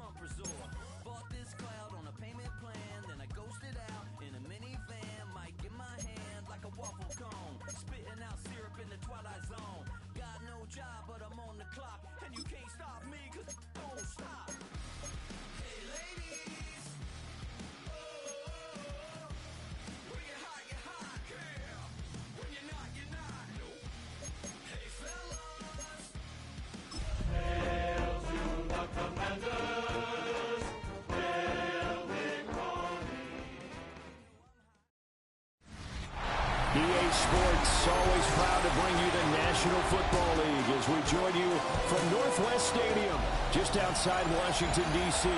beachfront resort. Bought this cloud on a payment plan, then I ghosted out in a minivan. Mic in my hand like a waffle cone, spitting out syrup in the twilight zone. Got no job, but I'm on the clock, and you can't stop me, cause it don't stop. Hey ladies, oh, when you're hot, yeah. When you're not, nope. Hey fellas, hail to the Commanders, hail victory. EA Sports, always proud to bring you the National Football League as we join you from Northwest Stadium, just outside Washington, D.C.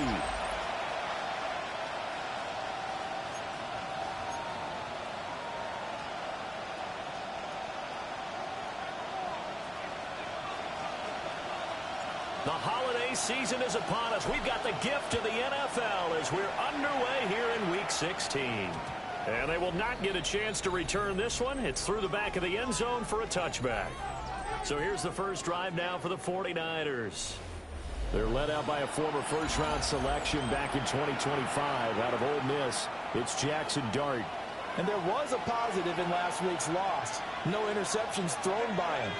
The holiday season is upon us. We've got the gift of the NFL as we're underway here in Week 16. And they will not get a chance to return this one. It's through the back of the end zone for a touchback. So here's the first drive now for the 49ers. They're led out by a former first-round selection back in 2025 out of Ole Miss. It's Jackson Dart. And there was a positive in last week's loss. No interceptions thrown by him.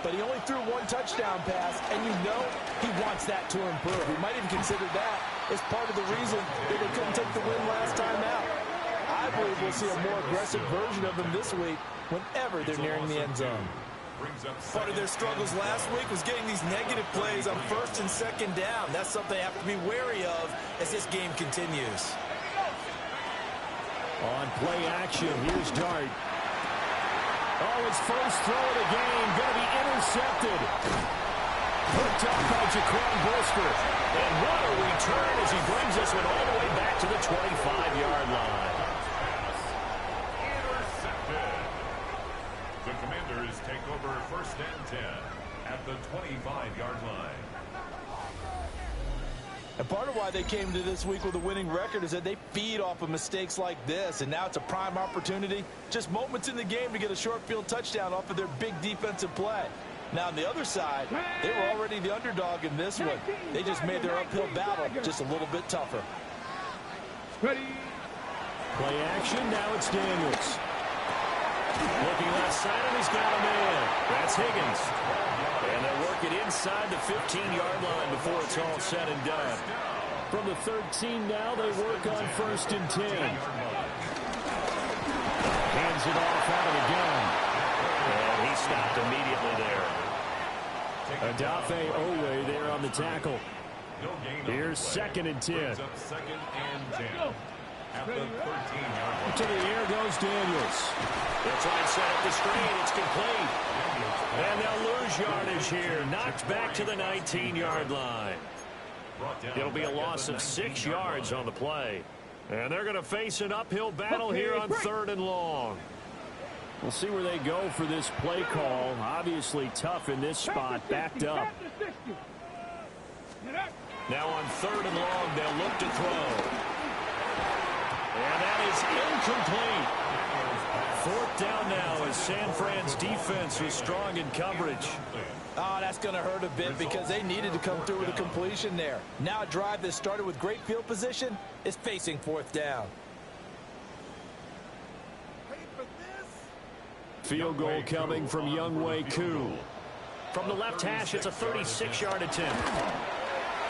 But he only threw one touchdown pass, and you know he wants that to improve. We might even consider that as part of the reason that they couldn't take the win last time out. I believe we'll see a more aggressive version of him this week whenever they're nearing the end zone. Part of their struggles last week was getting these negative plays on first and second down. That's something they have to be wary of as this game continues. On play action, here's Dart. Oh, his first throw of the game, going to be intercepted. Hooked up by Jaquan Brisker. And what a return as he brings this one all the way back to the 25-yard line. Intercepted. The Commanders take over first and 10 at the 25-yard line. And part of why they came to this week with a winning record is that they feed off of mistakes like this. And now it's a prime opportunity. Just moments in the game to get a short field touchdown off of their big defensive play. Now on the other side, they were already the underdog in this one. They just made their uphill battle just a little bit tougher. Ready. Play action, now it's Daniels. Looking left side, and he's got a man. That's Higgins. And they'll work it inside the 15-yard line before it's all said and done. From the 13 now, they work on first and 10. Hands it off out of the gun. And he stopped immediately there. Adafe Owe there on the tackle. Here's second and 10. Second and 10. At the 13-yard line. To the air goes Daniels. They'll try and set up the screen. It's complete. And they'll lose yardage here. Knocked back to the 19-yard line. It'll be a loss of 6 yards on the play. And they're going to face an uphill battle here on third and long. We'll see where they go for this play call. Obviously tough in this spot, backed up. Now on third and long, they'll look to throw. And that is incomplete. Fourth down now as San Fran's defense was strong in coverage. Oh, that's going to hurt a bit because they needed to come through with a completion there. Now a drive that started with great field position is facing fourth down. Field goal coming from Younghoe Koo. From the left hash, it's a 36-yard attempt.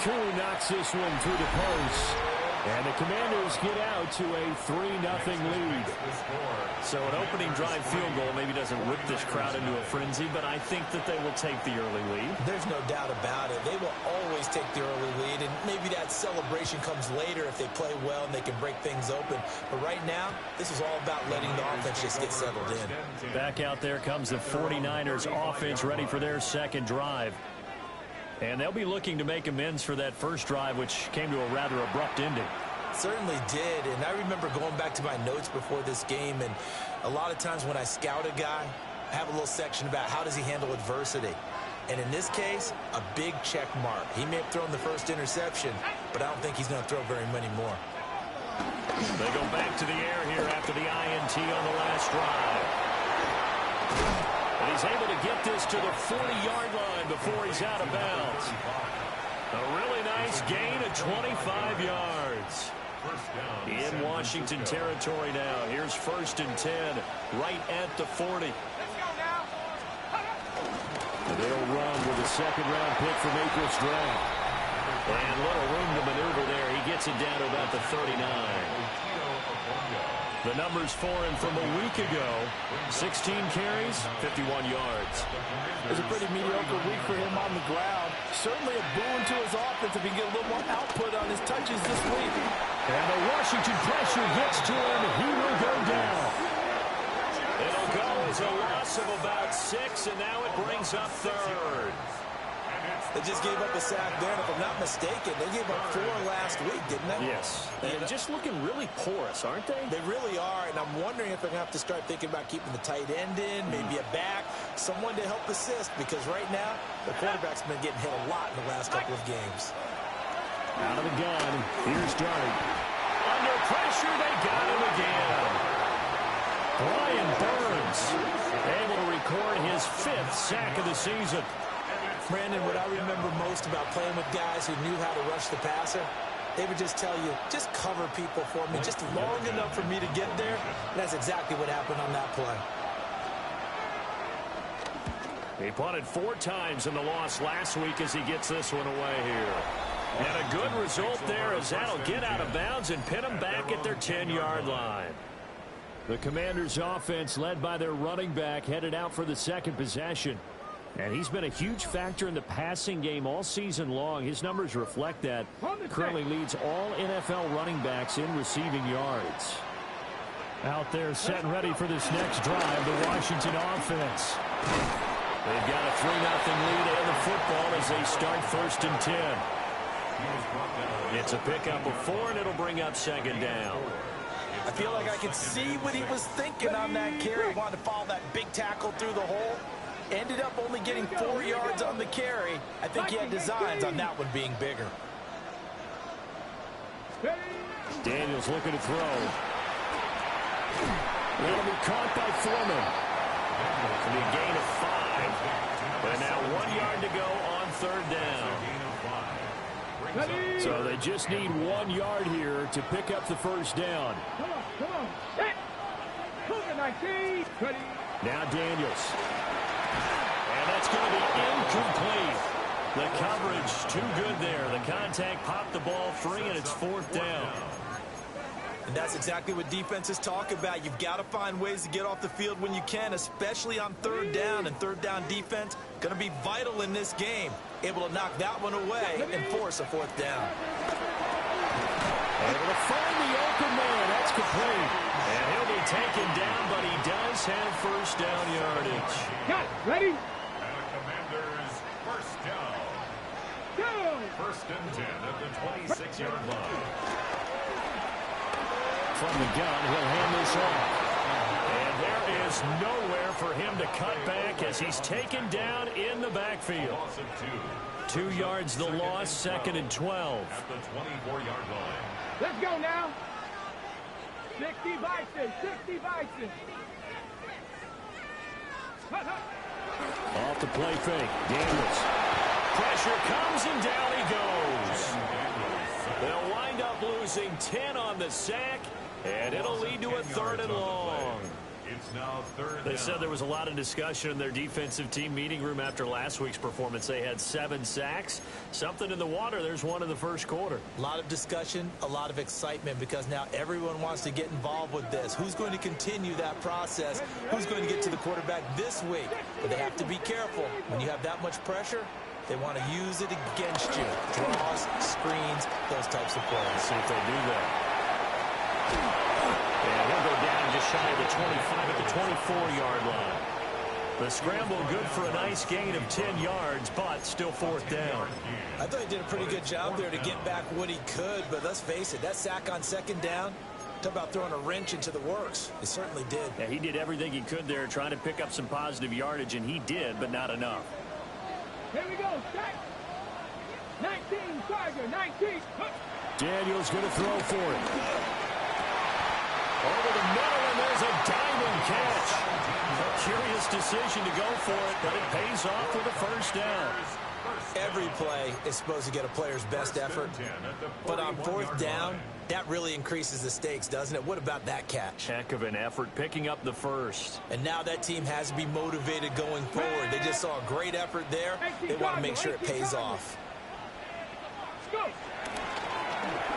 Koo knocks this one through the post. And the Commanders get out to a 3-0 lead. So an opening drive field goal maybe doesn't whip this crowd into a frenzy, but I think that they will take the early lead. There's no doubt about it. They will always take the early lead, and maybe that celebration comes later if they play well and they can break things open. But right now, this is all about letting the offense just get settled in. Back out there comes the 49ers offense ready for their second drive. And they'll be looking to make amends for that first drive, which came to a rather abrupt ending. Certainly did, and I remember going back to my notes before this game, and a lot of times when I scout a guy, I have a little section about how does he handle adversity. And in this case, a big check mark. He may have thrown the first interception, but I don't think he's going to throw very many more. They go back to the air here after the INT on the last drive. And he's able to get this to the 40-yard line before he's out of bounds. A really nice nice gain of 25 yards. In Washington territory now. Here's 1st and 10, right at the 40. They'll run with a second-round pick from April's draft. And little room to maneuver there. He gets it down to about the 39. The numbers for him from a week ago: 16 carries, 51 yards. It was a pretty mediocre week for him on the ground. Certainly a boon to his offense if he can get a little more output on his touches this week. And the Washington pressure gets to him. He will go down. It'll go as a loss of about 6, and now it brings up 3rd. They just gave up a sack there, and if I'm not mistaken, they gave up 4 last week, didn't they? Yes. And just looking really porous, aren't they? They really are, and I'm wondering if they're going to have to start thinking about keeping the tight end in, maybe a back, someone to help assist, because right now, the quarterback's been getting hit a lot in the last couple of games. Out of the gun, here's Dart. Under pressure, they got him again. Brian Burns able to record his 5th sack of the season. Brandon, what I remember most about playing with guys who knew how to rush the passer, they would just tell you, just cover people for me, just long enough for me to get there. And that's exactly what happened on that play. He punted 4 times in the loss last week as he gets this one away here. And a good result there as that'll get out of bounds and pin them back at their 10-yard line. The Commanders' offense, led by their running back, headed out for the second possession. And he's been a huge factor in the passing game all season long. His numbers reflect that. Currently leads all NFL running backs in receiving yards. Out there set and ready for this next drive, the Washington offense. They've got a 3-0 lead and the football as they start 1st and 10. It's a pickup of 4, and it'll bring up 2nd down. I feel like I could see what he was thinking on that carry. He wanted to follow that big tackle through the hole. Ended up only getting 4 yards on the carry. I think he had designs on that one being bigger. Daniels looking to throw. That'll be caught by Foreman. It'll be a gain of 5. And now 1 yard to go on 3rd down. So they just need 1 yard here to pick up the 1st down. Come on. Now Daniels. And that's going to be incomplete. The coverage too good there. The contact popped the ball free, and it's 4th down. And that's exactly what defenses talk about. You've got to find ways to get off the field when you can, especially on 3rd down. And 3rd down defense going to be vital in this game. Able to knock that one away and force a 4th down. Able to find the open man. That's complete. And he'll be taken down, but he does have 1st down yardage. Got it. Ready? And the Commanders' 1st down. Go! 1st and 10 at the 26-yard line. From the gun, he'll hand this off. And there is nowhere for him to cut back as he's taken down in the backfield. Loss of 2. 2 yards the loss, 2nd and 12. At the 24-yard line. Let's go now. 60 Bison. 60 Bison. Off the play fake. Daniels. Pressure comes and down he goes. They'll wind up losing 10 on the sack, and it'll lead to a 3rd and long. It's now 3rd They down. said there was a lot of discussion in their defensive team meeting room after last week's performance. They had 7 sacks. Something in the water. There's one in the 1st quarter. A lot of discussion, a lot of excitement, because now everyone wants to get involved with this. Who's going to continue that process? Who's going to get to the quarterback this week? But they have to be careful. When you have that much pressure, they want to use it against you. Draws, screens, those types of plays. Let's see if they do that. And he'll go down just shy of the 25 at the 24-yard line. The scramble good for a nice gain of 10 yards, but still 4th down. I thought he did a pretty good job there to get back what he could, but let's face it, that sack on 2nd down, talk about throwing a wrench into the works. It certainly did. Yeah, he did everything he could there trying to pick up some positive yardage, and he did, but not enough. Here we go. Set. 19, Tiger. 19. Daniels going to throw for it. Over the middle, and there's a diamond catch. A curious decision to go for it, but it pays off with a 1st down. Every play is supposed to get a player's best effort, but on fourth down, that really increases the stakes, doesn't it? What about that catch? Heck of an effort picking up the first. And now that team has to be motivated going forward. They just saw a great effort there. They want to make sure it pays off.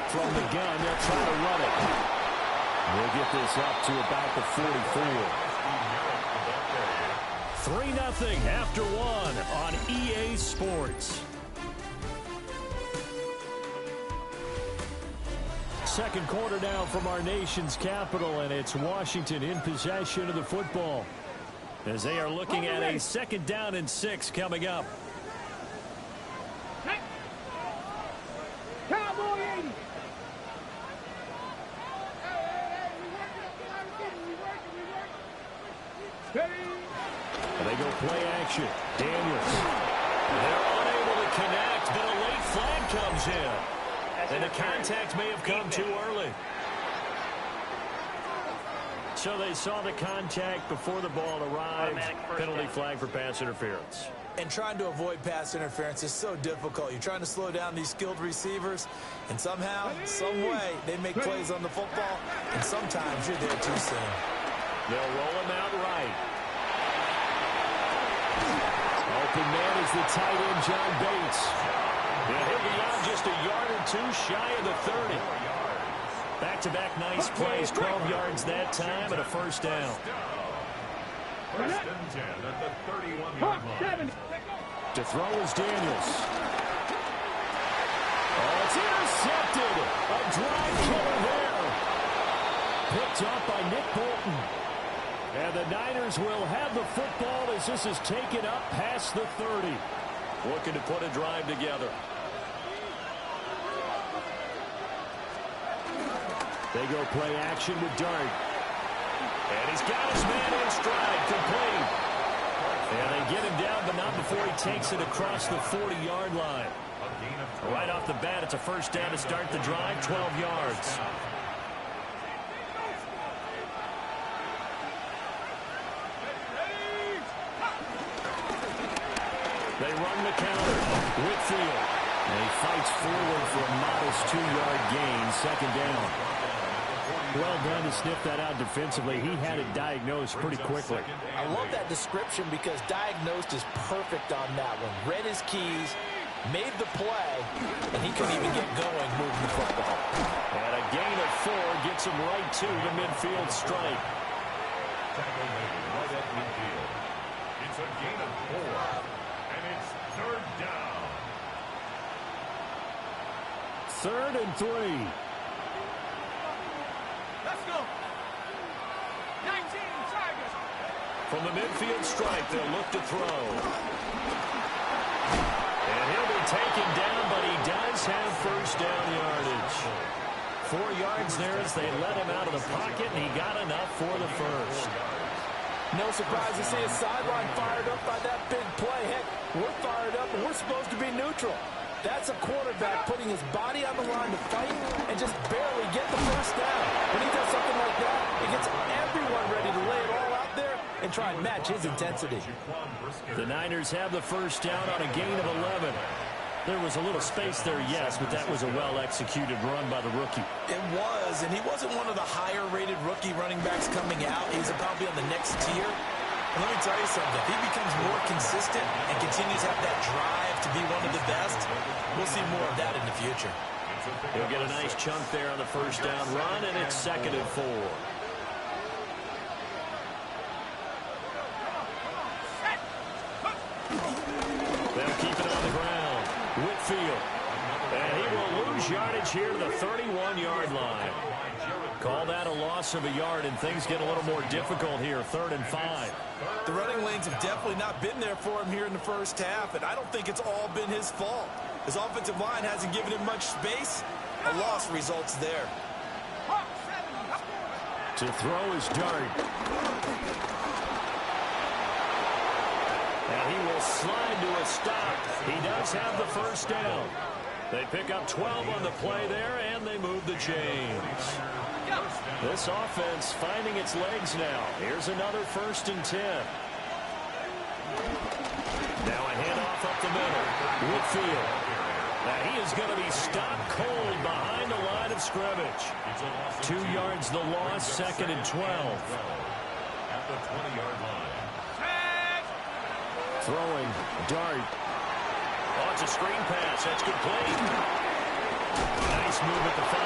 From the gun, they'll try to run it. We'll get this up to about the 44. 3-0 after one on EA Sports. Second quarter now from our nation's capital, and it's Washington in possession of the football as they are looking at a 2nd down and 6 coming up. Cowboy 80. And they go play action. Daniels. They're unable to connect, but a late flag comes in. And the contact may have come too early. So they saw the contact before the ball arrived. Penalty flag for pass interference. And trying to avoid pass interference is so difficult. You're trying to slow down these skilled receivers, and somehow, some way, they make plays on the football, and sometimes you're there too soon. They'll roll him out right. Open man is the tight end, John Bates. And he'll be out just a yard or two shy of the 30. Back-to-back nice plays, 12 yards that time, and a first down. First and 10 at the 31-yard line. To throw is Daniels. Oh, it's intercepted. A drive killer there. Picked up by Nick Bolton. And the Niners will have the football as this is taken up past the 30. Looking to put a drive together. They go play action with Dart. And he's got his man in stride, complete. And they get him down, but not before he takes it across the 40-yard line. Right off the bat, it's a first down to start the drive, 12 yards. They run the counter. Whitfield. And he fights forward for a modest 2-yard gain, 2nd down. Well done to sniff that out defensively. He had it diagnosed pretty quickly. I love that description because diagnosed is perfect on that one. Read his keys, made the play, and he couldn't even get going moving the football. And a gain of 4 gets him right to the midfield stripe. Tackle made right at midfield. It's a gain of 4, and it's 3rd down. 3rd and 3. Let's go. 19 Tigers. From the midfield stripe, they'll look to throw. And he'll be taken down, but he does have first down yardage. 4 yards there as they let him out of the pocket, and he got enough for the first. No surprise to see his sideline fired up by that big play. Heck, we're fired up, and we're supposed to be neutral. That's a quarterback putting his body on the line to fight and just barely get the first down. When he does something like that, it gets everyone ready to lay it all out there and try and match his intensity. The Niners have the first down on a gain of 11. There was a little space there, yes, but that was a well-executed run by the rookie. It was, and he wasn't one of the higher-rated rookie running backs coming out. He's probably on the next tier. And let me tell you something. If he becomes more consistent and continues to have that drive to be one of the best, we'll see more of that in the future. He'll get a nice chunk there on the first down run, and it's 2nd and 4. They'll keep it on the ground. Whitfield. And he will lose yardage here to the 31-yard line. Call that a loss of a yard, and things get a little more difficult here, 3rd and 5. The running lanes have definitely not been there for him here in the first half, and I don't think it's all been his fault. His offensive line hasn't given him much space. A loss results there. To throw is Dart. And he will slide to a stop. He does have the first down. They pick up 12 on the play there, and they move the chains. This offense finding its legs now. Here's another 1st and 10. Now a handoff up the middle. field. Now he is going to be stopped cold behind the line of scrimmage. 2 yards the loss, 2nd and 12. At the 20-yard line. Throwing, dart. Oh, it's a screen pass. That's complete. Nice move at the 5.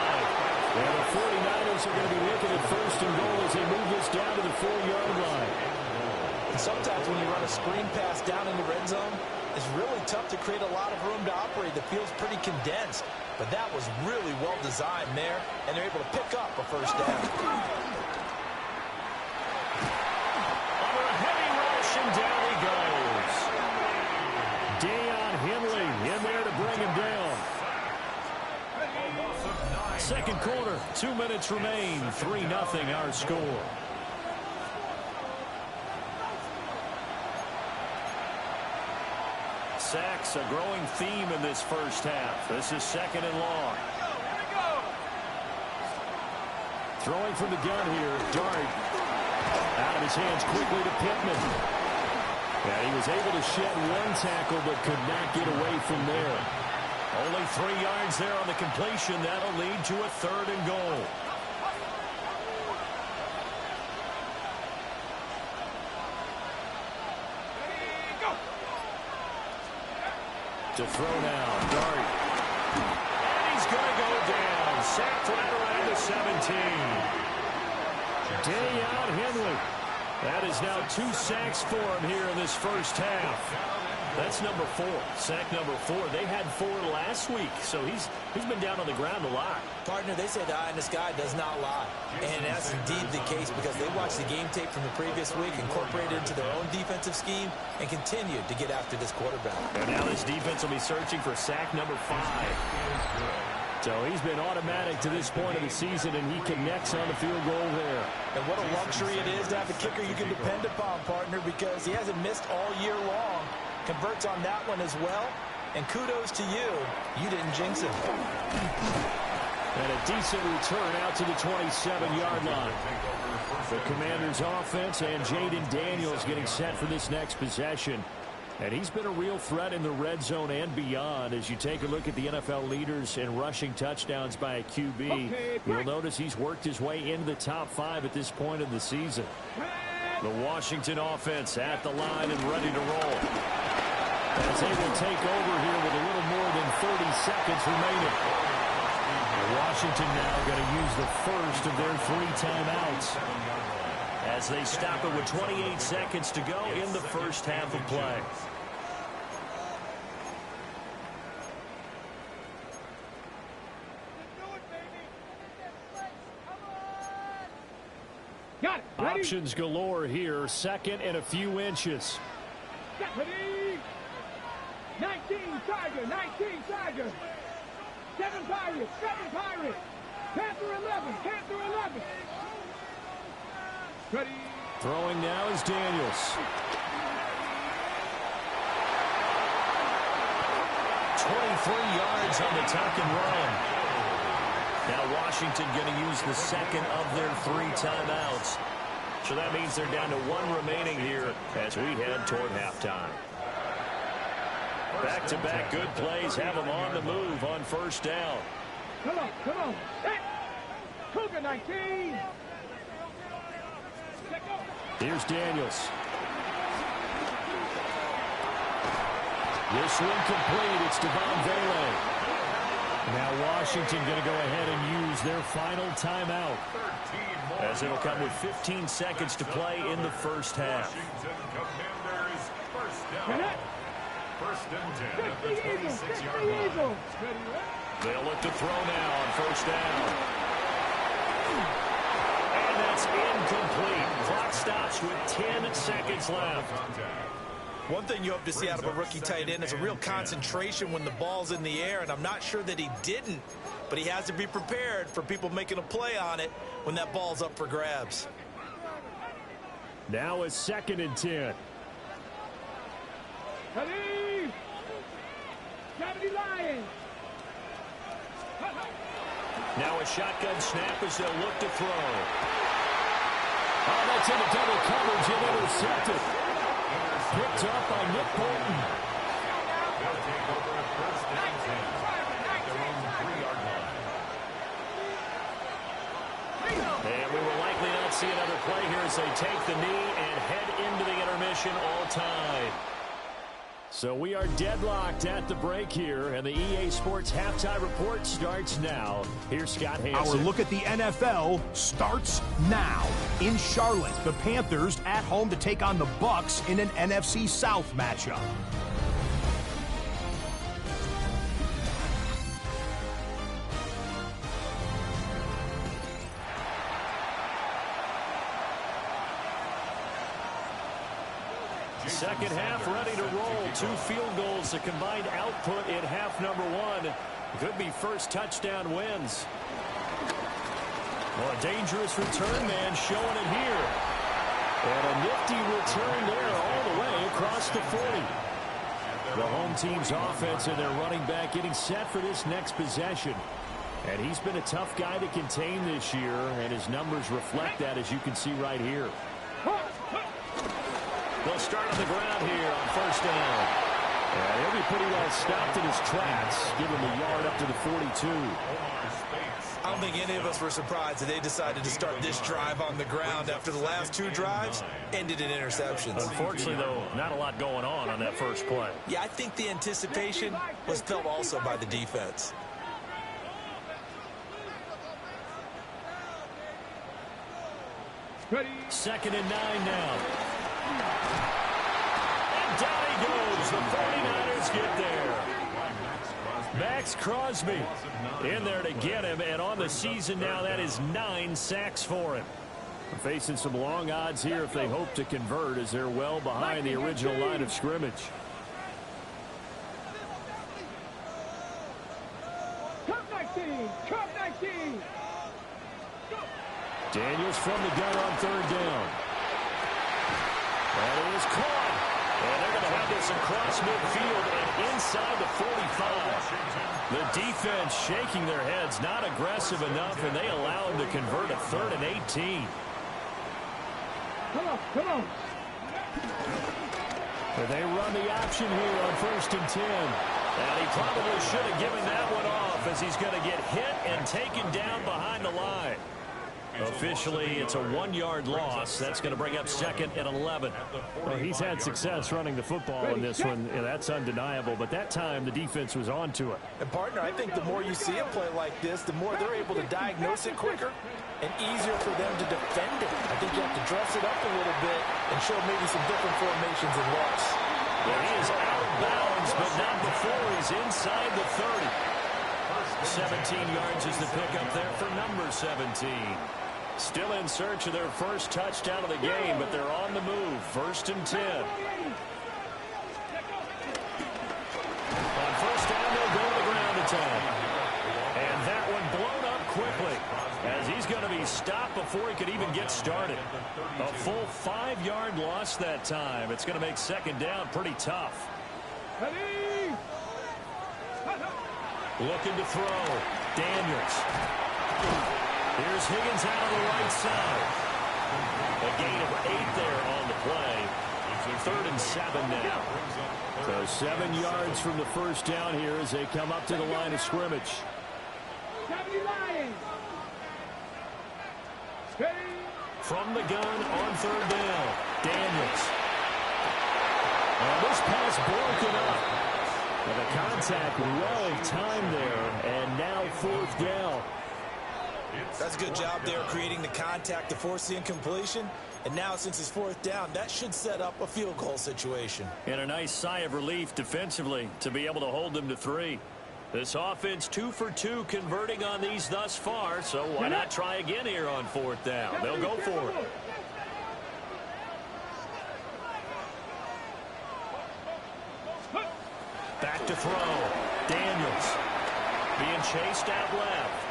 And the 49ers are going to be looking at 1st and goal as they move this down to the 4-yard line. And sometimes when you run a screen pass down in the red zone, it's really tough to create a lot of room to operate. The field's pretty condensed, but that was really well designed there, and they're able to pick up a 1st down. Under a heavy rush, and down he goes. Deion Henley in there to bring him down. 2nd quarter, 2 minutes remain, 3-0 our score. Sacks, a growing theme in this 1st half. This is 2nd and long. Throwing from the gun here, Dart. Out of his hands quickly to Pittman. Yeah, he was able to shed 1 tackle but could not get away from there. Only 3 yards there on the completion. That'll lead to a 3rd and goal. To throw now, Dart. And he's going to go down. Sacked right around the 17. Deion Henley. That is now 2 sacks for him here in this 1st half. That's number 4. Sack number 4. They had 4 last week, so he's been down on the ground a lot. Partner, they say the eye in the sky does not lie. And that's indeed the case because they watched the game tape from the previous week, incorporated it into their own defensive scheme, and continued to get after this quarterback. And now this defense will be searching for sack number 5. So he's been automatic to this point of the season, and he connects on the field goal there. And what a luxury it is to have a kicker you can depend upon, partner, because he hasn't missed all year long. Converts on that one as well. And kudos to you. You didn't jinx him. And a decent return out to the 27-yard line. The Commanders' offense and Jaden Daniels getting set for this next possession. And he's been a real threat in the red zone and beyond. As you take a look at the NFL leaders in rushing touchdowns by a QB, you'll notice he's worked his way into the top 5 at this point in the season. The Washington offense at the line and ready to roll. As they will take over here with a little more than 30 seconds remaining. Washington now going to use the first of their 3 timeouts as they stop it with 28 seconds to go in the 1st half of play. Got it. Ready? Options galore here. 2nd and a few inches. Ready? 19 Tiger, 19 Tiger. 7 Pirates, 7 Pirates. Panther 11, Panther 11. Ready? Throwing now is Daniels. 23 yards on the tuck and run. Now Washington going to use the 2nd of their 3 timeouts. So that means they're down to 1 remaining here as we head toward halftime. Back-to-back good plays have them on the move on 1st down. Come on, come on. Hey. Cougar 19. Here's Daniels. This one complete. It's Devon Vele. Now Washington going to go ahead and use their final timeout as it'll come with 15 seconds to play in the 1st half. Commanders 1st down. 1st and 10 at the 26-yard line. They'll look to throw now on 1st down. And that's incomplete. Clock stops with 10 seconds left. One thing you hope to see out of a rookie tight end is a real concentration when the ball's in the air, and I'm not sure that he didn't, but he has to be prepared for people making a play on it when that ball's up for grabs. Now it's 2nd and 10. Ready? Gravity Lions. Now a shotgun snap as they'll look to throw. Oh, that's into double coverage and intercepted. Picked up by Nick Bolton. take over first and 10 at their own 3-yard line. And we will likely not see another play here as they take the knee and head into the intermission all tied. So we are deadlocked at the break here, and the EA Sports Halftime Report starts now. Here's Scott Hansen. Our look at the NFL starts now. In Charlotte, the Panthers at home to take on the Bucs in an NFC South matchup. Second half ready to roll. 2 field goals, the combined output in half number 1. Could be first touchdown wins. Well, a dangerous return man showing it here. And a nifty return there all the way across the 40. The home team's offense and their running back getting set for this next possession. And he's been a tough guy to contain this year, and his numbers reflect that, as you can see right here. They'll start on the ground here on first down. And he'll be pretty well stopped in his tracks. Give him a yard up to the 42. I don't think any of us were surprised that they decided to start this drive on the ground after the last 2 drives ended in interceptions. Unfortunately, though, not a lot going on that first play. Yeah, I think the anticipation was felt also by the defense. Second and 9 now. And down he goes. The 49ers get there. Max Crosby in there to get him. And on the season now, that is 9 sacks for him. Facing some long odds here if they hope to convert, as they're well behind the original line of scrimmage. Daniels from the gun on third down. And it is caught. And they're going to have this across midfield and inside the 45. The defense shaking their heads, not aggressive enough, and they allow him to convert a 3rd and 18. Come on. But they run the option here on 1st and 10. And he probably should have given that one off, as he's going to get hit and taken down behind the line. Officially, it's a 1-yard loss. That's going to bring up 2nd and 11. Well, he's had success running the football in this one. Yeah, that's undeniable. But that time, the defense was on to it. And, partner, I think the more you see a play like this, the more they're able to diagnose it quicker and easier for them to defend it. I think you have to dress it up a little bit and show maybe some different formations and looks. Well, he is out of bounds, but not before he's inside the 30. 17 yards is the pickup there for number 17. Still in search of their first touchdown of the game, but they're on the move. 1st and 10. On first down, they'll go to the ground attack. And that one blown up quickly, as he's going to be stopped before he could even get started. A full 5-yard loss that time. It's going to make 2nd down pretty tough. Looking to throw. Daniels. Here's Higgins out on the right side. A gain of 8 there on the play. 3rd and 7 now. So 7 yards from the first down here as they come up to the line of scrimmage. From the gun on 3rd down. Daniels. And this pass broken up. And the contact well timed there, and now 4th down. That's a good job there creating the contact to force the incompletion. And now, since it's 4th down, that should set up a field goal situation. And a nice sigh of relief defensively to be able to hold them to 3. This offense 2 for 2 converting on these thus far, so why not try again here on 4th down? They'll go for it. Back to throw. Daniels being chased out left.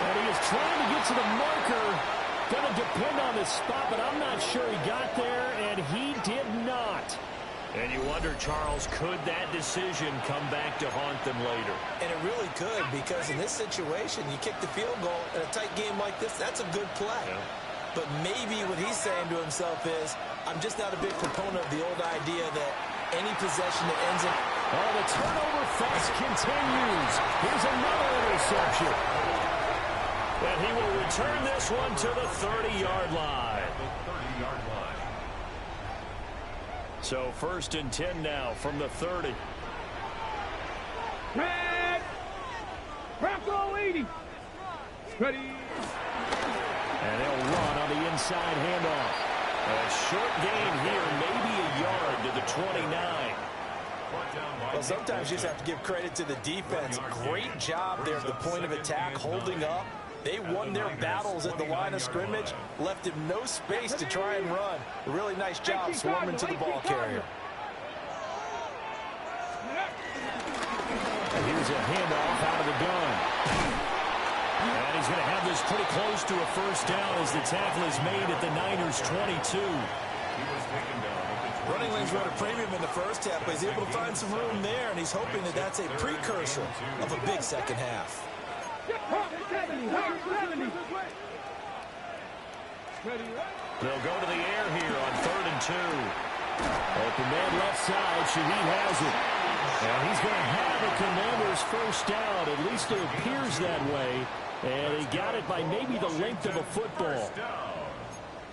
And he is trying to get to the marker. Going to depend on the spot, but I'm not sure he got there, and he did not. And you wonder, Charles, could that decision come back to haunt them later? And it really could, because in this situation, you kick the field goal in a tight game like this, that's a good play. Yeah. But maybe what he's saying to himself is, I'm just not a big proponent of the old idea that any possession that ends in... Oh, the turnover fest continues. Here's another interception. And he will return this one to the 30-yard line. So 1st and 10 now from the 30. Red! Bronco 80! Ready! And they'll run on the inside handoff. A short gain here, maybe a yard to the 29. Well, sometimes you just have to give credit to the defense. Great job there at the point of attack, holding up. They won their battles at the line of scrimmage, left him no space to try and run. A really nice job swarming to the ball carrier. And here's a handoff out of the gun. And he's going to have this pretty close to a first down as the tackle is made at the Niners' 22. Running lanes were at a premium in the first half, but he's able to find some room there, and he's hoping that that's a precursor of a big second half. They'll go to the air here on 3rd and 2. Open man left side. Shaheed has it. And he's going to have the Commanders' first down. At least it appears that way. And he got it by maybe the length of a football.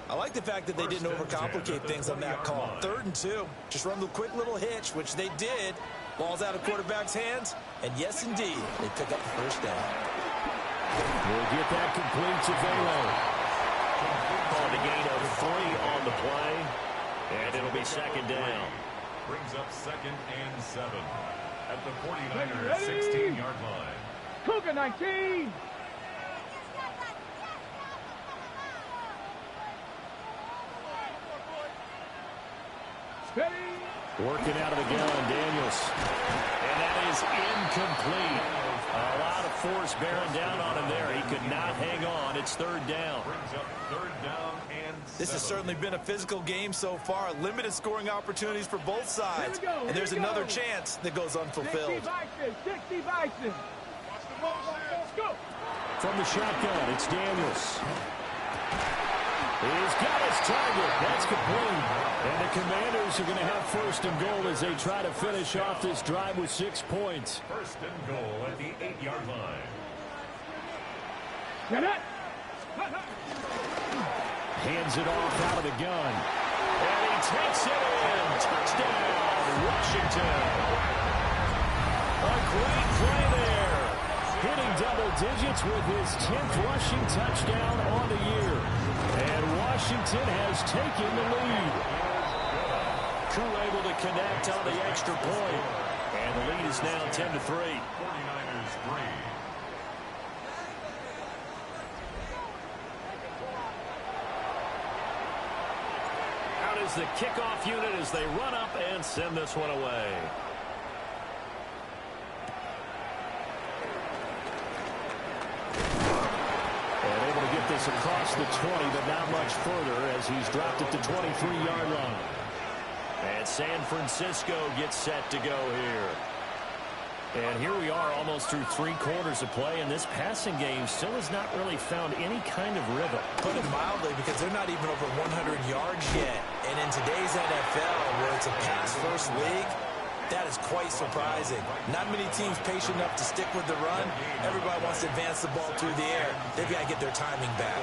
I like the fact that they didn't overcomplicate things on that call. 3rd and 2. Just run the quick little hitch, which they did. Ball's out of quarterback's hands. And yes, indeed, they pick up the first down. We'll get that complete to Velo. On the gain of 3 on the play. And it'll be 2nd down. Brings up 2nd and 7 at the 49ers 16-yard line. Cougar 19. Steady. Working out of the gun, Daniels. And that is incomplete. A lot of force bearing down on him there. He could not hang on. It's 3rd down. Brings up 3rd down and 7. This has certainly been a physical game so far. Limited scoring opportunities for both sides. And there's another chance that goes unfulfilled. 60 Bison. Let's go. From the shotgun, it's Daniels. He's got his target. That's complete. And the Commanders are going to have 1st and goal as they try to finish off this drive with 6 points. 1st and goal at the 8-yard line. Get it. Hands it off out of the gun. And he takes it in. Touchdown, Washington. A great play there. Hitting double digits with his 10th rushing touchdown on the year. And Washington has taken the lead. Crew able to connect on the extra point. And the lead is now 10-3. 49ers 3. Out is the kickoff unit as they run up and send this one away. And able to get this across the 20, but not much further as he's dropped it to 23-yard line. And San Francisco gets set to go here. And here we are almost through 3 quarters of play, and this passing game still has not really found any kind of rhythm. Put it mildly, because they're not even over 100 yards yet. And in today's NFL, where it's a pass-first league, that is quite surprising. Not many teams patient enough to stick with the run. Everybody wants to advance the ball through the air. They've got to get their timing back.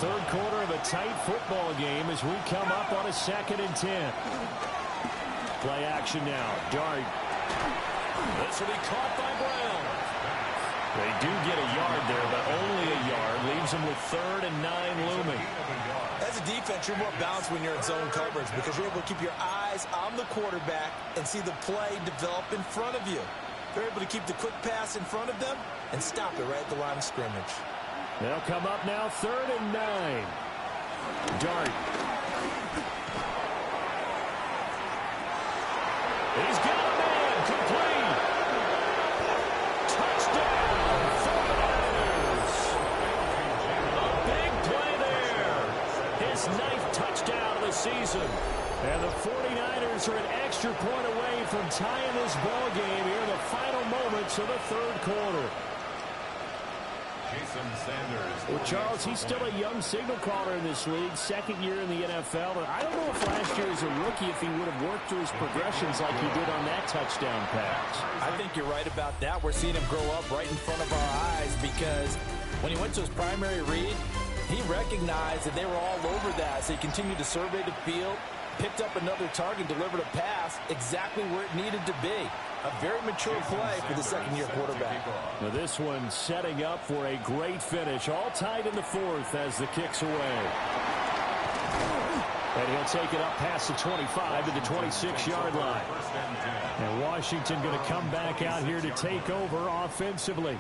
3rd quarter of a tight football game as we come up on a 2nd and 10. Play action now. Dart. This will be caught by Brown. They do get a yard there, but only a yard. Leaves them with 3rd and 9 looming. As a defense, you're more balanced when you're in zone coverage because you're able to keep your eyes on the quarterback and see the play develop in front of you. They're able to keep the quick pass in front of them and stop it right at the line of scrimmage. They'll come up now 3rd and 9. Dart. He's got a man. Complete. Touchdown. 49ers. A big play there. His 9th touchdown of the season. And the 49ers are an extra point away from tying this ball game here in the final moments of the 3rd quarter. Well, Charles, he's still a young signal caller in this league, second year in the NFL. And I don't know if last year as a rookie if he would have worked through his progressions like he did on that touchdown pass. I think you're right about that. We're seeing him grow up right in front of our eyes because when he went to his primary read, he recognized that they were all over that. So he continued to survey the field, picked up another target, delivered a pass exactly where it needed to be. A very mature play for the second-year quarterback. Now this one setting up for a great finish. All tied in the fourth as the kick's away. And he'll take it up past the 25 to the 26-yard line. And Washington going to come back out here to take over offensively.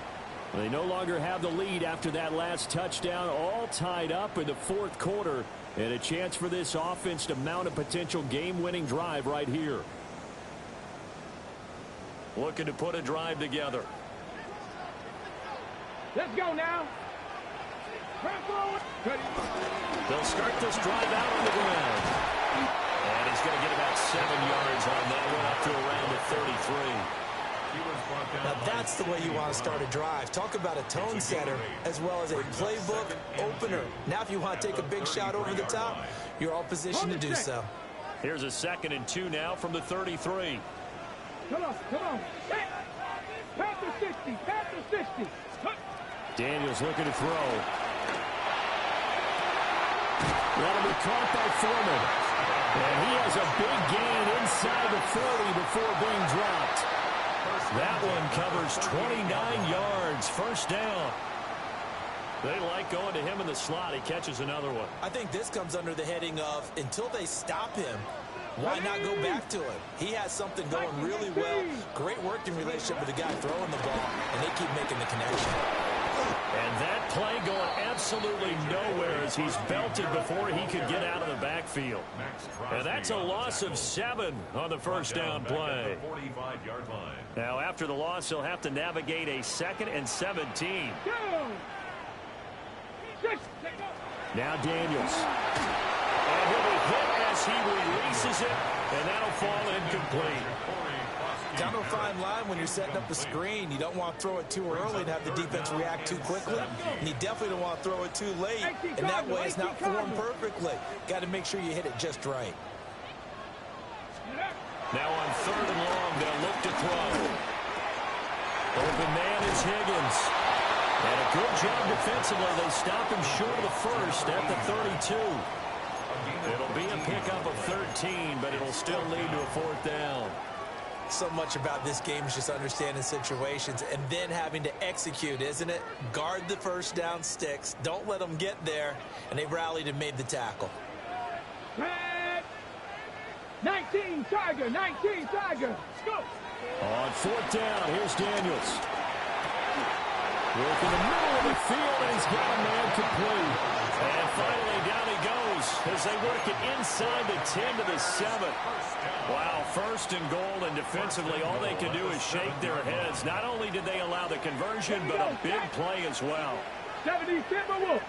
They no longer have the lead after that last touchdown. All tied up in the fourth quarter. And a chance for this offense to mount a potential game-winning drive right here. Looking to put a drive together. Let's go now. They'll start this drive out on the ground. And he's going to get about 7 yards on that one up to around the 33. Now that's the way you want to start a drive. Talk about a tone setter as well as a playbook opener. Now if you want to take a big shot over the top, you're all positioned to do so. Here's a 2nd and 2 now from the 33. Come on. Pass the 60. Daniels looking to throw. That'll be caught by Foreman. And he has a big gain inside the 40 before being dropped. That one covers 29 yards. First down. They like going to him in the slot. He catches another one. I think this comes under the heading of until they stop him, why not go back to him? He has something going really well. Great working relationship with the guy throwing the ball, and they keep making the connection. And that play going absolutely nowhere as he's belted before he could get out of the backfield. And that's a loss of 7 on the first down play. Now, after the loss, he'll have to navigate a 2nd and 17. Now Daniels. And he'll be hit as he releases it, and that'll fall incomplete. Down a fine line when you're setting up a screen. You don't want to throw it too early and have the defense react too quickly. And you definitely don't want to throw it too late. And that way it's not formed perfectly. Got to make sure you hit it just right. Now on 3rd and long, they'll look to throw. Open man is Higgins. And a good job defensively. They stop him short of the first at the 32. It'll be a pickup of 13, but it'll still lead to a 4th down. So much about this game is just understanding situations and then having to execute, isn't it? Guard the first down sticks. Don't let them get there. And they rallied and made the tackle. 19 Tiger. Go. On 4th down, here's Daniels. Work in the middle of the field, and he's got a man complete. And finally, down he goes as they work it inside the 10 to the 7. Wow, 1st and goal, and defensively, all they can do is shake their heads. Not only did they allow the conversion, but a big play as well. 70 Timberwolf.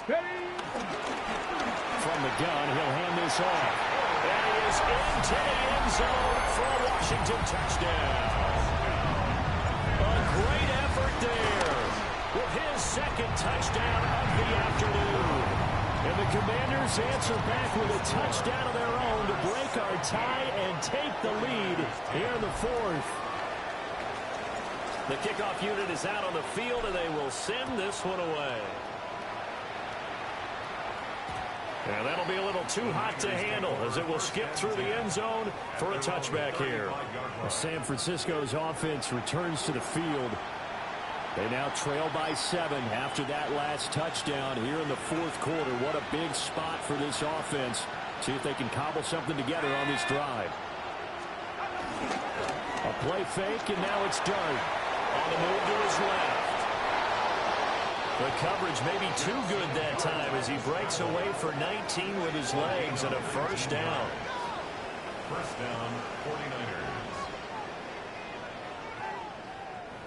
From the gun, he'll hand this off. And he is into the end zone for a Washington touchdown. A great effort there with his 2nd touchdown of the afternoon. And the Commanders answer back with a touchdown of their own to break our tie and take the lead here in the 4th. The kickoff unit is out on the field, and they will send this one away. And that'll be a little too hot to handle as it will skip through the end zone for a touchback here. San Francisco's offense returns to the field. They now trail by 7 after that last touchdown here in the 4th quarter. What a big spot for this offense. See if they can cobble something together on this drive. A play fake, and now it's Dart on the move to his left. The coverage may be too good that time as he breaks away for 19 with his legs and a 1st down. First down, 49ers.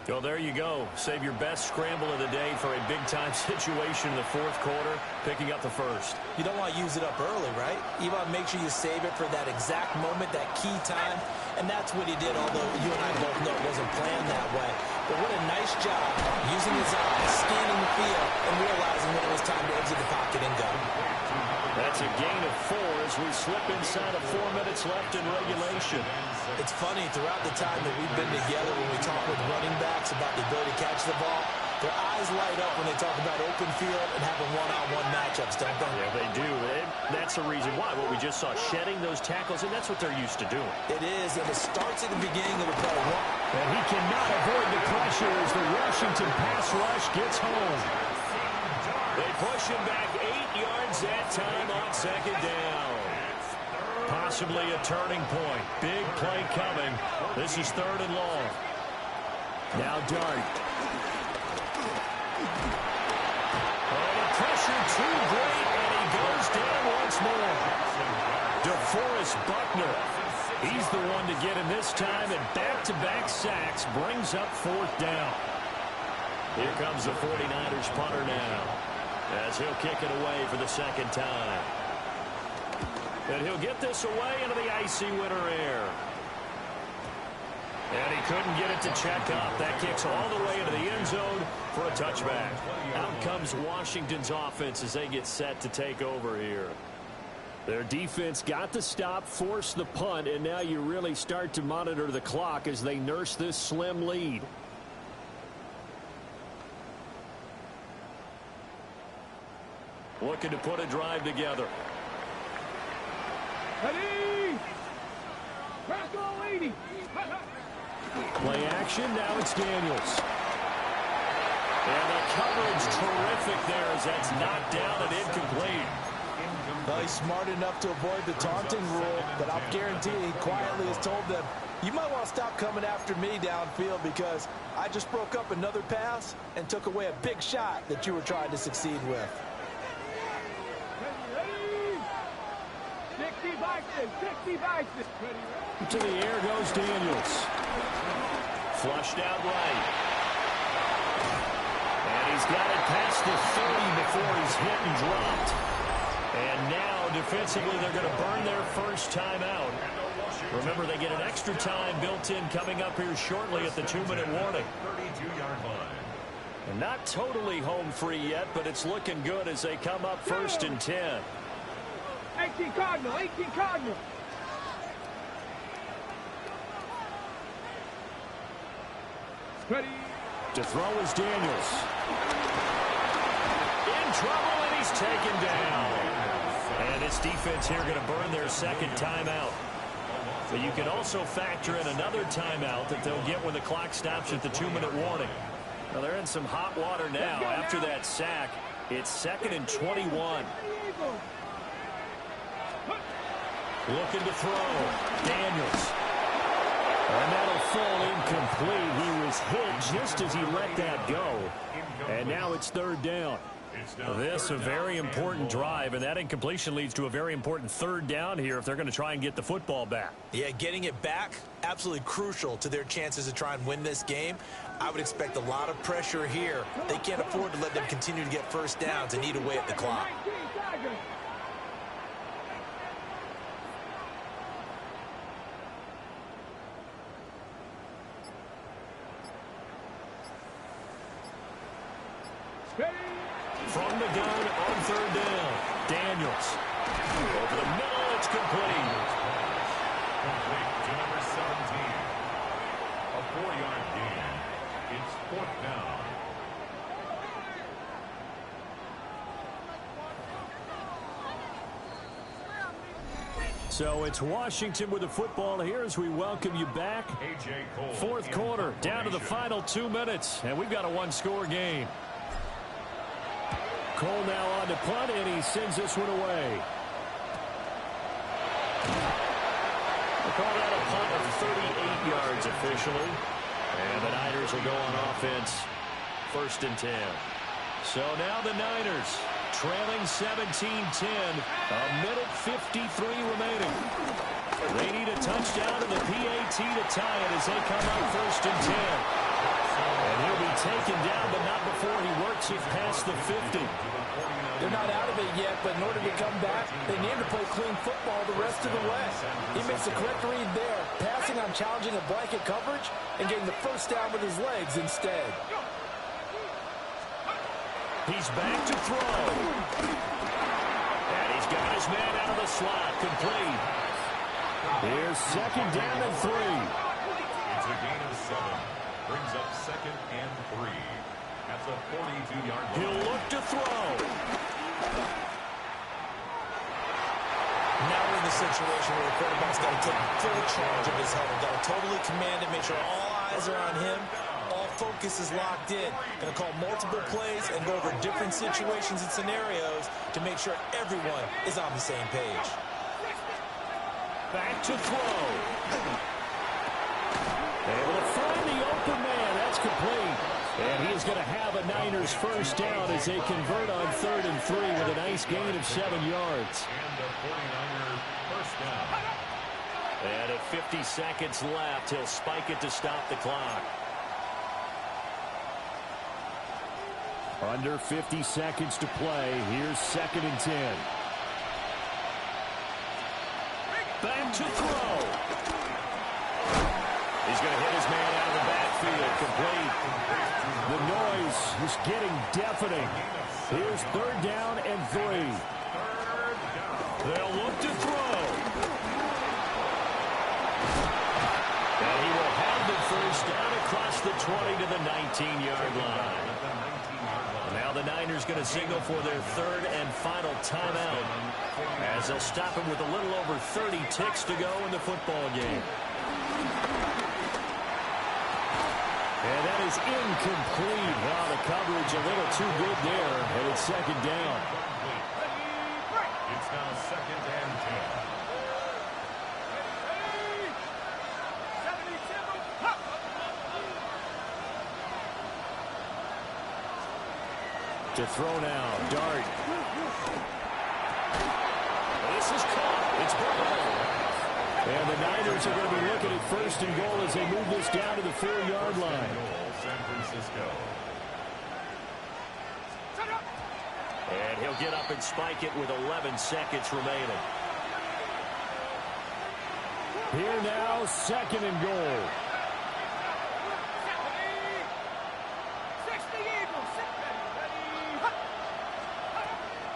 Well, there you go. Save your best scramble of the day for a big-time situation in the 4th quarter, picking up the 1st. You don't want to use it up early, right? You want to make sure you save it for that exact moment, that key time. And that's what he did, although you and I both know it wasn't planned that way. But what a nice nice job using his eyes, scanning the field, and realizing when it was time to exit the pocket and go. That's a gain of 4 as we slip inside of 4 minutes left in regulation. It's funny, throughout the time that we've been together, when we talk with running backs about the ability to catch the ball, their eyes light up when they talk about open field and having one-on-one matchups, don't they? Yeah, they do. And that's the reason why. What we just saw, shedding those tackles, and that's what they're used to doing. It is, and it starts at the beginning of the play. And he cannot avoid the pressure as the Washington pass rush gets home. They push him back 8 yards that time on second down. Possibly a turning point. Big play coming. This is 3rd and long. Now Dart. Oh, the pressure too great, and he goes down once more. DeForest Buckner. He's the one to get him this time, and back-to-back sacks brings up 4th down. Here comes the 49ers punter now, as he'll kick it away for the 2nd time. And he'll get this away into the icy winter air. And he couldn't get it to check up. That kicks all the way into the end zone for a touchback. Out comes Washington's offense as they get set to take over here. Their defense got the stop, forced the punt, and now you really start to monitor the clock as they nurse this slim lead. Looking to put a drive together. Play action, now it's Daniels. And the coverage terrific there as that's knocked down and incomplete. Well, he's smart enough to avoid the taunting rule, but I'll guarantee he quietly has told them, you might want to stop coming after me downfield because I just broke up another pass and took away a big shot that you were trying to succeed with. 60 boxes, 60 boxes. To the air goes Daniels. Flushed out right. And he's got it past the 30 before he's hit and dropped. And now, defensively, they're going to burn their first timeout. Remember, they get an extra time built in coming up here shortly at the 2-minute warning. 32-yard line. And not totally home free yet, but it's looking good as they come up 1st and 10. 18 Cardinal, 18 Cardinal. Ready. To throw is Daniels. In trouble, and he's taken down. And this defense here going to burn their 2nd timeout. But you can also factor in another timeout that they'll get when the clock stops at the 2-minute warning. Now they're in some hot water now after that sack. It's 2nd and 21. Looking to throw. Daniels. And that'll fall incomplete. He was hit just as he let that go. And now it's 3rd down. This a very important drive, and that incompletion leads to a very important 3rd down here if they're going to try and get the football back. Yeah, getting it back, absolutely crucial to their chances to try and win this game. I would expect a lot of pressure here. They can't afford to let them continue to get first downs and eat away at the clock. From the gun on 3rd down. Daniels. Over the middle, it's complete. Complete to number 17. A 4-yard gain. It's 4th down. So it's Washington with the football here as we welcome you back. 4th quarter, down to the final 2 minutes, and we've got a 1-score game. Cole now on to punt, and he sends this one away. They call that a punt of 38 yards officially. And the Niners will go on offense 1st and 10. So now the Niners trailing 17-10. A minute 53 remaining. They need a touchdown and the PAT to tie it as they come up 1st and 10. And he'll be taken down, but not before he works it past the 50. They're not out of it yet, but in order to come back, they need to play clean football the rest of the way. He makes a correct read there. Pass passing on challenging a blanket coverage and getting the first down with his legs instead. He's back to throw. And he's got his man out of the slot, complete. Here's second down and 3. It's a gain of 7. Brings up second and 3. That's a 42-yard line. He'll look to throw. Now we're in the situation where the quarterback's got to take full charge of his huddle. Got to totally command it, make sure all eyes are on him. All focus is locked in. Going to call multiple plays and go over different situations and scenarios to make sure everyone is on the same page. Back to throw. Able to find the open man. That's complete. And he's going to have a Niners first down as they convert on 3rd and 3 with a nice gain of 7 yards. And the 49er first down. And at 50 seconds left, he'll spike it to stop the clock. Under 50 seconds to play. Here's 2nd and 10. Back to throw. He's going to hit his man out of the backfield. Complete. The noise is getting deafening. Here's 3rd down and 3. They'll look to throw. And he will have the first down across the 20 to the 19-yard line. Now the Niners going to signal for their 3rd and final timeout as they'll stop him with a little over 30 ticks to go in the football game. And that is incomplete. Wow, the coverage a little too good there, and it's 2nd down. It's now 2nd and 10. To throw now, Dart. This is caught. It's ball. And the Niners are going to be looking at 1st and goal as they move this down to the 4-yard line. San Francisco. And he'll get up and spike it with 11 seconds remaining. Here now, 2nd and goal.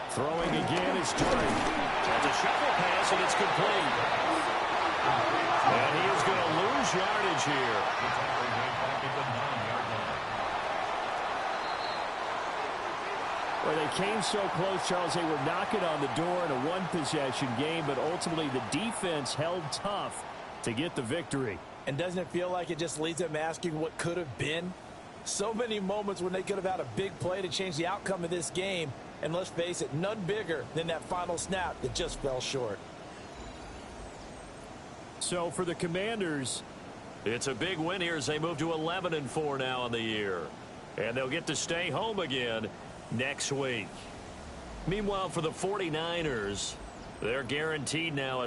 Throwing again is Dart. That's a shuffle pass, and it's complete. And he is going to lose yardage here. Well, they came so close, Charles. They were knocking on the door in a one-possession game, but ultimately the defense held tough to get the victory. And doesn't it feel like it just leaves them asking what could have been? So many moments when they could have had a big play to change the outcome of this game. And let's face it, none bigger than that final snap that just fell short. So for the Commanders, it's a big win here as they move to 11-4 now in the year. And they'll get to stay home again next week. Meanwhile, for the 49ers, they're guaranteed now a